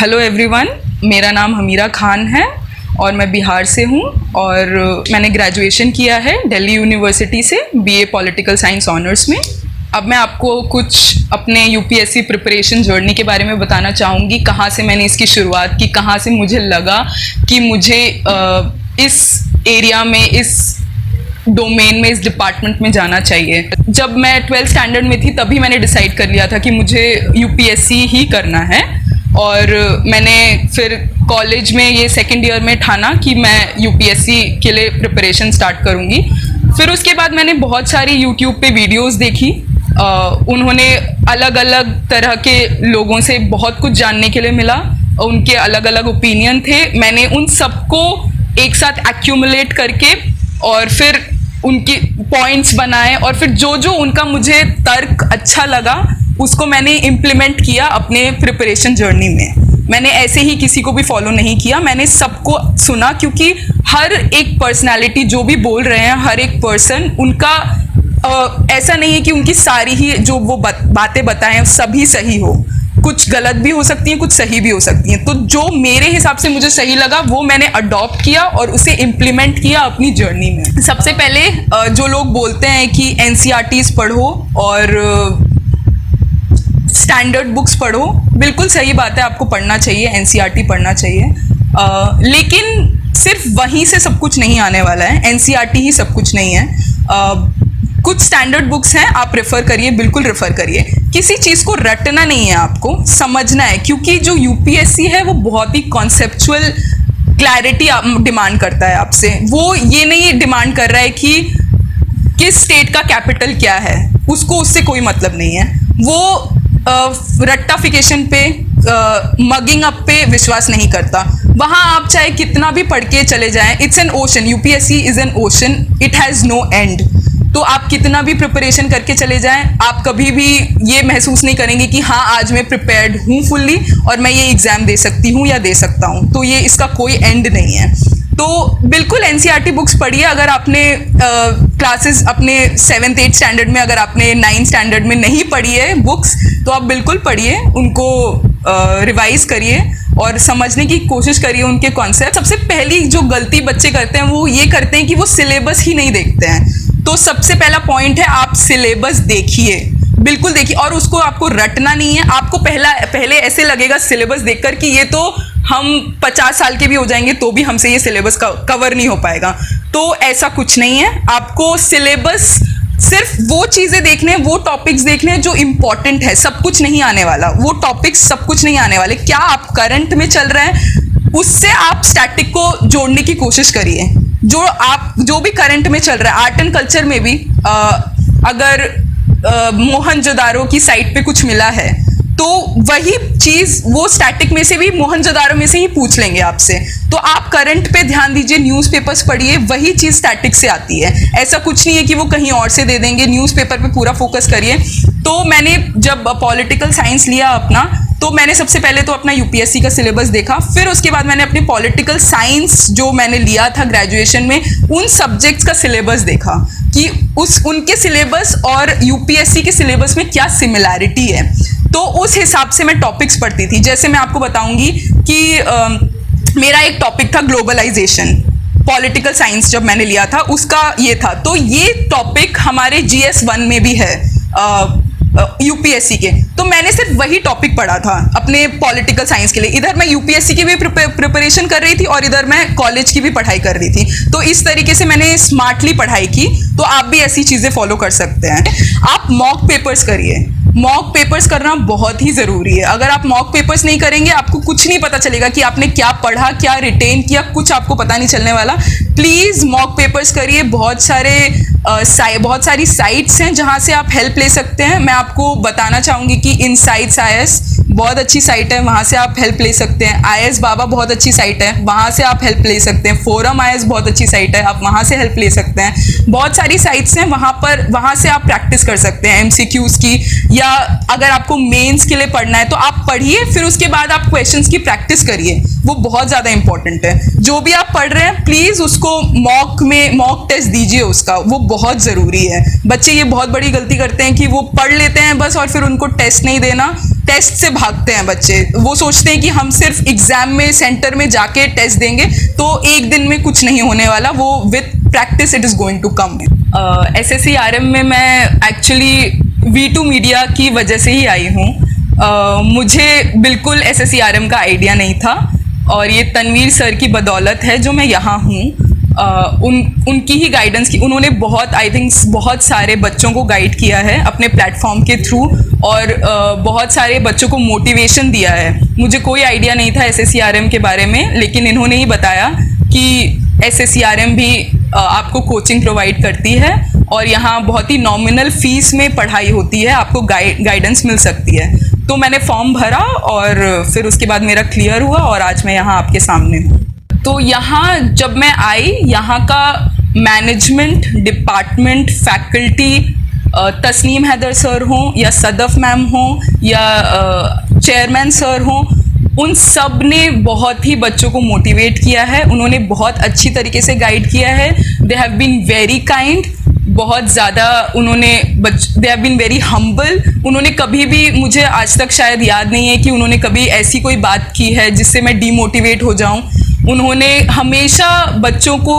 Hello everyone, मेरा नाम हमीरा खान है और मैं बिहार से हूँ और मैंने ग्रेजुएशन किया है दिल्ली यूनिवर्सिटी से बीए पॉलिटिकल साइंस ऑनर्स में। अब मैं आपको कुछ अपने यूपीएससी प्रिपरेशन जर्नी के बारे में बताना चाहूँगी, कहाँ से मैंने इसकी शुरुआत की, कहाँ से मुझे लगा कि मुझे इस एरिया में, इस डोमेन में, इस डिपार्टमेंट में जाना चाहिए। जब मैं 12th स्टैंडर्ड में थी तभी मैंने डिसाइड कर लिया था कि मुझे यूपीएससी ही करना है और मैंने फिर कॉलेज में ये सेकेंड ईयर में ठाना कि मैं यूपीएससी के लिए प्रिपरेशन स्टार्ट करूँगी। फिर उसके बाद मैंने बहुत सारी यूट्यूब पे वीडियोस देखी। उन्होंने अलग अलग तरह के लोगों से बहुत कुछ जानने के लिए मिला, उनके अलग अलग ओपिनियन थे। मैंने उन सबको एक साथ एक्यूमुलेट करके और फिर उनके पॉइंट्स बनाए और फिर जो जो उनका मुझे तर्क अच्छा लगा उसको मैंने इम्प्लीमेंट किया अपने प्रिपरेशन जर्नी में। मैंने ऐसे ही किसी को भी फॉलो नहीं किया, मैंने सबको सुना, क्योंकि हर एक पर्सनालिटी जो भी बोल रहे हैं, हर एक पर्सन, उनका ऐसा नहीं है कि उनकी सारी ही जो वो बातें बताएं सभी सही हो, कुछ गलत भी हो सकती हैं, कुछ सही भी हो सकती हैं। तो जो मेरे हिसाब से मुझे सही लगा वो मैंने अडॉप्ट किया और उसे इम्प्लीमेंट किया अपनी जर्नी में। सबसे पहले जो लोग बोलते हैं कि एनसीईआरटीज़ पढ़ो और स्टैंडर्ड बुक्स पढ़ो, बिल्कुल सही बात है, आपको पढ़ना चाहिए, एनसीईआरटी पढ़ना चाहिए, लेकिन सिर्फ वहीं से सब कुछ नहीं आने वाला है। एनसीईआरटी ही सब कुछ नहीं है। कुछ स्टैंडर्ड बुक्स हैं, आप रेफ़र करिए, बिल्कुल रेफ़र करिए। किसी चीज़ को रटना नहीं है, आपको समझना है, क्योंकि जो यूपीएससी है वो बहुत ही कॉन्सेप्चुअल क्लैरिटी डिमांड करता है आपसे। वो ये नहीं डिमांड कर रहा है कि किस स्टेट का कैपिटल क्या है, उसको उससे कोई मतलब नहीं है। वो रट्टाफिकेशन पे, मगिंग अप पे विश्वास नहीं करता। वहाँ आप चाहे कितना भी पढ़ के चले जाएं, it's an ocean, UPSC is an ocean, it has no end. तो आप कितना भी प्रिपरेशन करके चले जाएं, आप कभी भी ये महसूस नहीं करेंगे कि हाँ आज मैं प्रिपेयर्ड हूँ फुल्ली और मैं ये एग्ज़ाम दे सकती हूँ या दे सकता हूँ। तो ये इसका कोई एंड नहीं है। तो बिल्कुल एनसीईआरटी बुक्स पढ़िए। अगर आपने क्लासेस अपने 7th 8th स्टैंडर्ड में, अगर आपने 9th स्टैंडर्ड में नहीं पढ़ी है बुक्स, तो आप बिल्कुल पढ़िए, उनको रिवाइज करिए और समझने की कोशिश करिए उनके कॉन्सेप्ट। सबसे पहली जो गलती बच्चे करते हैं वो ये करते हैं कि वो सिलेबस ही नहीं देखते हैं। तो सबसे पहला पॉइंट है, आप सिलेबस देखिए, बिल्कुल देखिए, और उसको आपको रटना नहीं है। आपको पहले ऐसे लगेगा सिलेबस देखकर कि ये तो हम 50 साल के भी हो जाएंगे तो भी हमसे ये सिलेबस कवर नहीं हो पाएगा। तो ऐसा कुछ नहीं है। आपको सिलेबस सिर्फ वो चीज़ें देखने, वो टॉपिक्स देखने जो इम्पॉर्टेंट है। सब कुछ नहीं आने वाला, वो टॉपिक्स सब कुछ नहीं आने वाले। क्या आप करंट में चल रहे हैं उससे आप स्टैटिक को जोड़ने की कोशिश करिए। जो भी करंट में चल रहा है, आर्ट एंड कल्चर में भी अगर मोहनजोदारो की साइट पे कुछ मिला है तो वही चीज़ वो स्टैटिक में से भी, मोहनजोदारो में से ही पूछ लेंगे आपसे। तो आप करंट पे ध्यान दीजिए, न्यूज़पेपर्स पढ़िए, वही चीज़ स्टैटिक से आती है। ऐसा कुछ नहीं है कि वो कहीं और से दे देंगे। न्यूज़पेपर पे पूरा फोकस करिए। तो मैंने जब पॉलिटिकल साइंस लिया अपना, तो मैंने सबसे पहले तो अपना यूपीएससी का सिलेबस देखा, फिर उसके बाद मैंने अपने पॉलिटिकल साइंस जो मैंने लिया था ग्रेजुएशन में, उन सब्जेक्ट्स का सिलेबस देखा कि उनके सिलेबस और यूपीएससी के सिलेबस में क्या सिमिलैरिटी है। तो उस हिसाब से मैं टॉपिक्स पढ़ती थी। जैसे मैं आपको बताऊंगी कि मेरा एक टॉपिक था ग्लोबलाइजेशन, पॉलिटिकल साइंस जब मैंने लिया था उसका ये था। तो ये टॉपिक हमारे GS1 में भी है यूपीएससी के। तो मैंने सिर्फ वही टॉपिक पढ़ा था अपने पॉलिटिकल साइंस के लिए। इधर मैं यूपीएससी की भी प्रिपरेशन कर रही थी और इधर मैं कॉलेज की भी पढ़ाई कर रही थी। तो इस तरीके से मैंने स्मार्टली पढ़ाई की। तो आप भी ऐसी चीज़ें फॉलो कर सकते हैं। आप मॉक पेपर्स करिए। मॉक पेपर्स करना बहुत ही ज़रूरी है। अगर आप मॉक पेपर्स नहीं करेंगे, आपको कुछ नहीं पता चलेगा कि आपने क्या पढ़ा, क्या रिटेन किया, कुछ आपको पता नहीं चलने वाला। प्लीज़ मॉक पेपर्स करिए। बहुत सारी साइट्स हैं जहां से आप हेल्प ले सकते हैं। मैं आपको बताना चाहूँगी कि इनसाइट्स IAS बहुत अच्छी साइट है, वहाँ से आप हेल्प ले सकते हैं। IAS बाबा बहुत अच्छी साइट है, वहाँ से आप हेल्प ले सकते हैं। फोरम IAS बहुत अच्छी साइट है, आप वहाँ से हेल्प ले सकते हैं। बहुत सारी साइट्स हैं, वहाँ से आप प्रैक्टिस कर सकते हैं MCQs की, या अगर आपको मेंस के लिए पढ़ना है तो आप पढ़िए, फिर उसके बाद आप क्वेश्चंस की प्रैक्टिस करिए। वो बहुत ज़्यादा इंपॉर्टेंट है। जो भी आप पढ़ रहे हैं प्लीज़ उसको मॉक टेस्ट दीजिए उसका, वो बहुत ज़रूरी है। बच्चे ये बहुत बड़ी गलती करते हैं कि वो पढ़ लेते हैं बस और फिर उनको टेस्ट नहीं देना। टेस्ट से भागते हैं बच्चे। वो सोचते हैं कि हम सिर्फ एग्जाम में सेंटर में जाके टेस्ट देंगे तो एक दिन में कुछ नहीं होने वाला, वो with practice it is going to come. SSC RM में मैं एक्चुअली V2 मीडिया की वजह से ही आई हूँ। मुझे बिल्कुल SSC RM का आइडिया नहीं था और ये तनवीर सर की बदौलत है जो मैं यहाँ हूँ। उनकी ही गाइडेंस की, उन्होंने बहुत आई थिंक बहुत सारे बच्चों को गाइड किया है अपने प्लेटफॉर्म के थ्रू और बहुत सारे बच्चों को मोटिवेशन दिया है। मुझे कोई आइडिया नहीं था SSC RM के बारे में, लेकिन इन्होंने ही बताया कि SSC RM भी आपको कोचिंग प्रोवाइड करती है और यहाँ बहुत ही नॉमिनल फीस में पढ़ाई होती है, आपको गाइडेंस मिल सकती है। तो मैंने फॉर्म भरा और फिर उसके बाद मेरा क्लियर हुआ और आज मैं यहाँ आपके सामने हूँ। तो यहाँ जब मैं आई, यहाँ का management department, faculty, Tasneem Haider sir हों या सदफ मैम हों या चेयरमैन सर हों, उन सब ने बहुत ही बच्चों को मोटिवेट किया है। उन्होंने बहुत अच्छी तरीके से गाइड किया है। They have been very kind, बहुत ज़्यादा उन्होंने they have been very humble. उन्होंने कभी भी, मुझे आज तक शायद याद नहीं है कि उन्होंने कभी ऐसी कोई बात की है जिससे मैं डीमोटिवेट हो जाऊं। उन्होंने हमेशा बच्चों को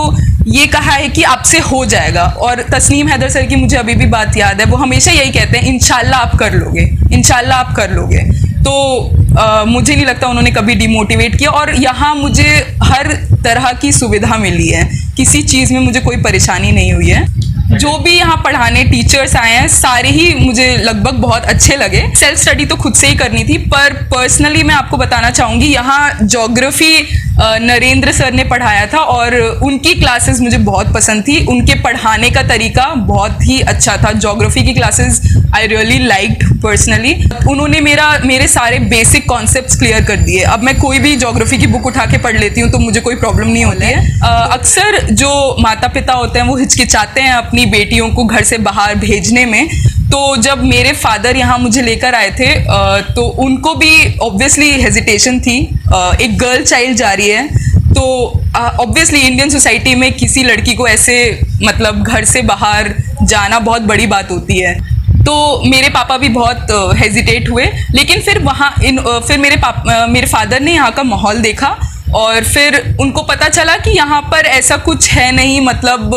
ये कहा है कि आपसे हो जाएगा। और तस्नीम हैदर सर की मुझे अभी भी बात याद है, वो हमेशा यही कहते हैं इंशाल्लाह आप कर लोगे, इंशाल्लाह आप कर लोगे। तो मुझे नहीं लगता उन्होंने कभी डिमोटिवेट किया और यहाँ मुझे हर तरह की सुविधा मिली है, किसी चीज़ में मुझे कोई परेशानी नहीं हुई है। जो भी यहाँ पढ़ाने टीचर्स आए हैं सारे ही मुझे लगभग बहुत अच्छे लगे। सेल्फ स्टडी तो खुद से ही करनी थी, पर पर्सनली मैं आपको बताना चाहूँगी, यहाँ ज्योग्राफी नरेंद्र सर ने पढ़ाया था और उनकी क्लासेस मुझे बहुत पसंद थी। उनके पढ़ाने का तरीका बहुत ही अच्छा था। ज्योग्राफी की classes I really liked personally. उन्होंने मेरे सारे बेसिक कॉन्सेप्ट्स क्लियर कर दिए। अब मैं कोई भी ज्योग्राफी की बुक उठा के पढ़ लेती हूँ तो मुझे कोई प्रॉब्लम नहीं होती है। अक्सर जो माता पिता होते हैं वो हिचकिचाते हैं अपनी बेटियों को घर से बाहर भेजने में। तो जब मेरे फादर यहाँ मुझे लेकर आए थे तो उनको भी ऑब्वियसली हेजिटेशन थी। एक गर्ल चाइल्ड जा रही है तो ऑब्वियसली इंडियन सोसाइटी में किसी लड़की को ऐसे मतलब घर से बाहर जाना बहुत बड़ी बात होती है। तो मेरे पापा भी बहुत हेजिटेट हुए, लेकिन फिर फिर मेरे फादर ने यहाँ का माहौल देखा और फिर उनको पता चला कि यहाँ पर ऐसा कुछ है नहीं, मतलब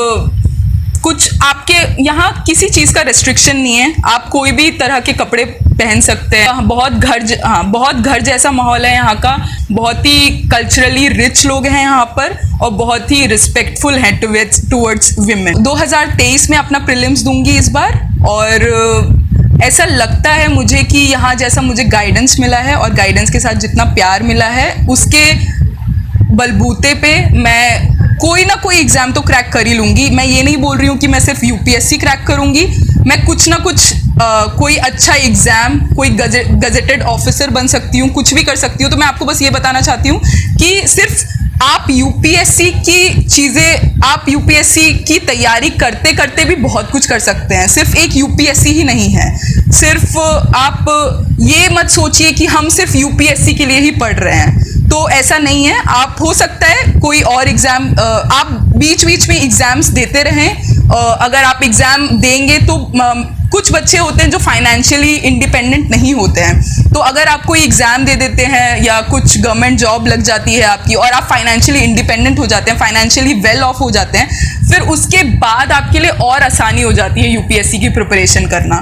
कुछ आपके यहाँ किसी चीज़ का रेस्ट्रिक्शन नहीं है, आप कोई भी तरह के कपड़े पहन सकते हैं। बहुत घर जैसा माहौल है यहाँ का। बहुत ही कल्चरली रिच लोग हैं यहाँ पर और बहुत ही रिस्पेक्टफुल हैं टुवर्ड्स विमेन। 2023 में अपना प्रीलिम्स दूंगी इस बार और ऐसा लगता है मुझे कि यहाँ जैसा मुझे गाइडेंस मिला है और गाइडेंस के साथ जितना प्यार मिला है उसके बलबूते पे मैं कोई ना कोई एग्ज़ाम तो क्रैक कर ही लूँगी। मैं ये नहीं बोल रही हूँ कि मैं सिर्फ UPSC क्रैक करूँगी, मैं कुछ ना कुछ कोई अच्छा एग्ज़ाम, कोई गजेटेड ऑफिसर बन सकती हूँ, कुछ भी कर सकती हूँ। तो मैं आपको बस ये बताना चाहती हूँ कि सिर्फ आप UPSC की तैयारी करते करते भी बहुत कुछ कर सकते हैं। सिर्फ एक UPSC ही नहीं है। सिर्फ आप ये मत सोचिए कि हम सिर्फ UPSC के लिए ही पढ़ रहे हैं, तो ऐसा नहीं है। आप हो सकता है कोई और एग्ज़ाम, आप बीच बीच में एग्ज़ाम्स देते रहें। अगर आप एग्ज़ाम देंगे तो कुछ बच्चे होते हैं जो फाइनेंशियली इंडिपेंडेंट नहीं होते हैं, तो अगर आप कोई एग्ज़ाम दे देते हैं या कुछ गवर्नमेंट जॉब लग जाती है आपकी और आप फाइनेंशियली इंडिपेंडेंट हो जाते हैं, फाइनेंशियली वेल ऑफ हो जाते हैं, फिर उसके बाद आपके लिए और आसानी हो जाती है UPSC की प्रिपरेशन करना।